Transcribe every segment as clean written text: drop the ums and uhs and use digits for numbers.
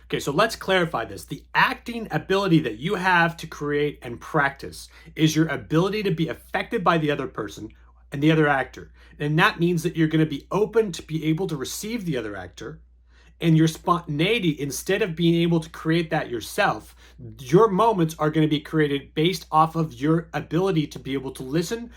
Okay, so let's clarify this. The acting ability that you have to create and practice is your ability to be affected by the other person and the other actor. And that means that you're going to be open to be able to receive the other actor. And your spontaneity, instead of being able to create that yourself, your moments are going to be created based off of your ability to be able to listen.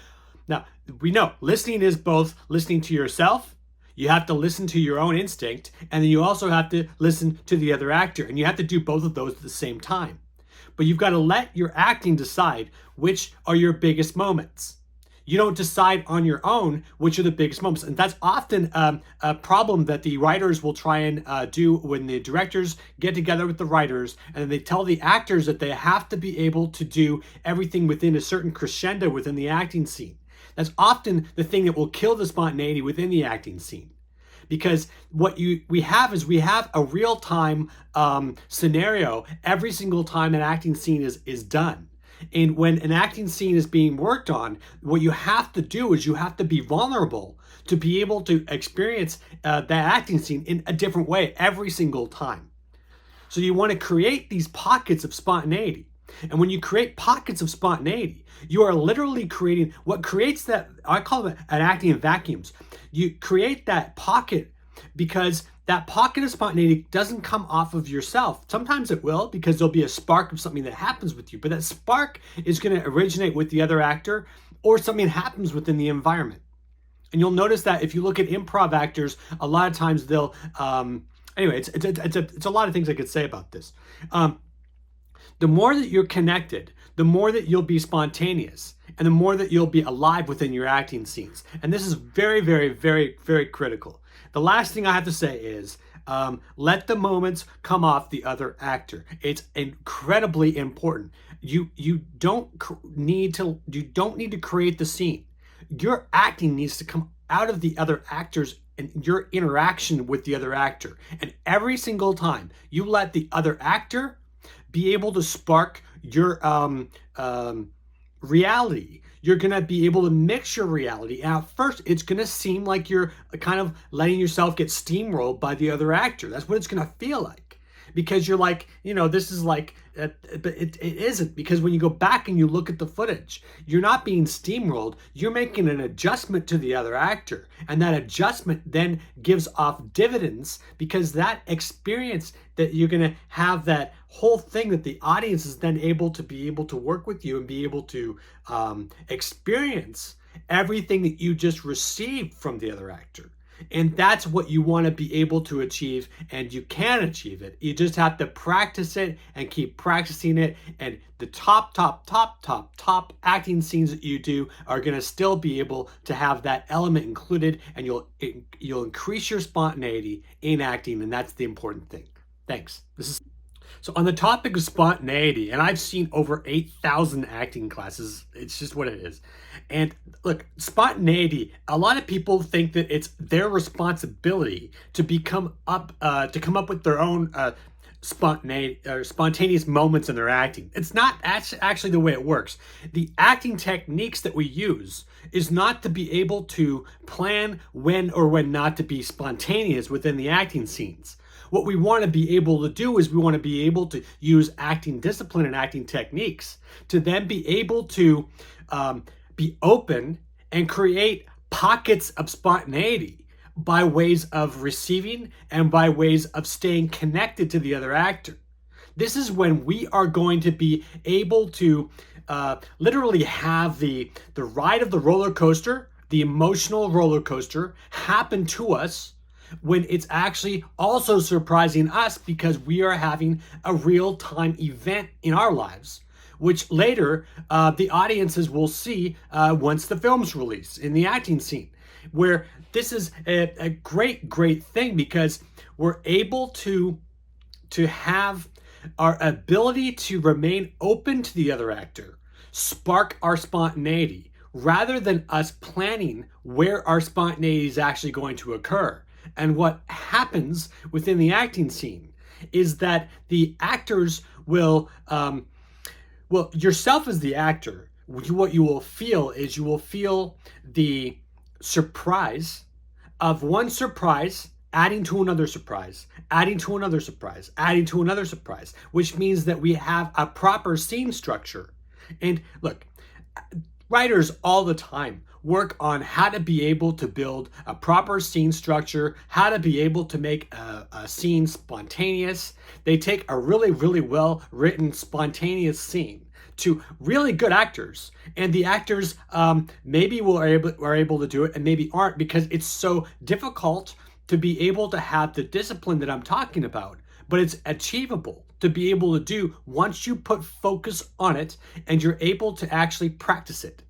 Now, we know listening is both listening to yourself. You have to listen to your own instinct, and then you also have to listen to the other actor, and you have to do both of those at the same time. But you've got to let your acting decide which are your biggest moments. You don't decide on your own which are the biggest moments. And that's often a problem that the writers will try and do when the directors get together with the writers and they tell the actors that they have to be able to do everything within a certain crescendo within the acting scene. That's often the thing that will kill the spontaneity within the acting scene. Because what we have a real-time scenario every single time an acting scene is done. And when an acting scene is being worked on, what you have to do is you have to be vulnerable to be able to experience that acting scene in a different way every single time. So you want to create these pockets of spontaneity. And when you create pockets of spontaneity, you are literally creating what creates that, I call it an acting in vacuums. You create that pocket because that pocket of spontaneity doesn't come off of yourself. Sometimes it will, because there'll be a spark of something that happens with you, but that spark is going to originate with the other actor or something happens within the environment. And you'll notice that if you look at improv actors, a lot of times they'll, anyway, it's a lot of things I could say about this. The more that you're connected, the more that you'll be spontaneous and the more that you'll be alive within your acting scenes. And this is very, very, very, very critical. The last thing I have to say is let the moments come off the other actor. It's incredibly important. You don't need to create the scene. Your acting needs to come out of the other actors and your interaction with the other actor. And every single time you let the other actor be able to spark your reality. You're going to be able to mix your reality. And at first, it's going to seem like you're kind of letting yourself get steamrolled by the other actor. That's what it's going to feel like. Because you're like, this is like, but it isn't. Because when you go back and you look at the footage, you're not being steamrolled. You're making an adjustment to the other actor. And that adjustment then gives off dividends because that experience that you're going to have, that whole thing that the audience is then able to work with you and be able to experience everything that you just received from the other actor. And that's what you want to be able to achieve, and you can achieve it. You just have to practice it and keep practicing it, and the top acting scenes that you do are going to still be able to have that element included, and you'll increase your spontaneity in acting, and that's the important thing. Thanks. So on the topic of spontaneity, and I've seen over 8,000 acting classes, it's just what it is. And look, spontaneity, a lot of people think that it's their responsibility to come up with their own spontaneous moments in their acting. It's not actually the way it works. The acting techniques that we use is not to be able to plan when or when not to be spontaneous within the acting scenes. What we want to be able to do is we want to be able to use acting discipline and acting techniques to then be able to be open and create pockets of spontaneity by ways of receiving and by ways of staying connected to the other actor. This is when we are going to be able to literally have the ride of the roller coaster, the emotional roller coaster, happen to us when it's actually also surprising us because we are having a real-time event in our lives, which later the audiences will see once the film's released in the acting scene, where this is a great thing because we're able to have our ability to remain open to the other actor, spark our spontaneity, rather than us planning where our spontaneity is actually going to occur. And what happens within the acting scene is that the actors will, yourself as the actor, what you will feel is you will feel the surprise of one surprise adding to another surprise, adding to another surprise, adding to another surprise, which means that we have a proper scene structure. And look, writers all the time work on how to be able to build a proper scene structure, how to be able to make a scene spontaneous. They take a really, really well written spontaneous scene to really good actors, and the actors maybe are able to do it and maybe aren't, because it's so difficult to be able to have the discipline that I'm talking about. But it's achievable to be able to do once you put focus on it and you're able to actually practice it.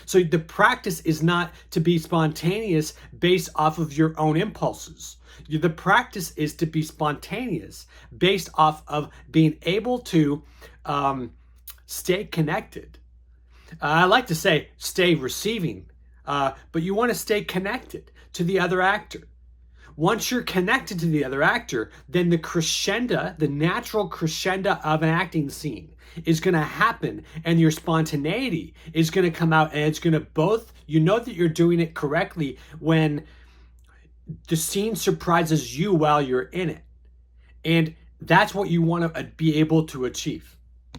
So the practice is not to be spontaneous based off of your own impulses. The practice is to be spontaneous based off of being able to stay connected. I like to say stay receiving, but you want to stay connected to the other actor. Once you're connected to the other actor, then the crescendo, the natural crescendo of an acting scene is going to happen, and your spontaneity is going to come out, and it's going to both, you know that you're doing it correctly when the scene surprises you while you're in it. And that's what you want to be able to achieve.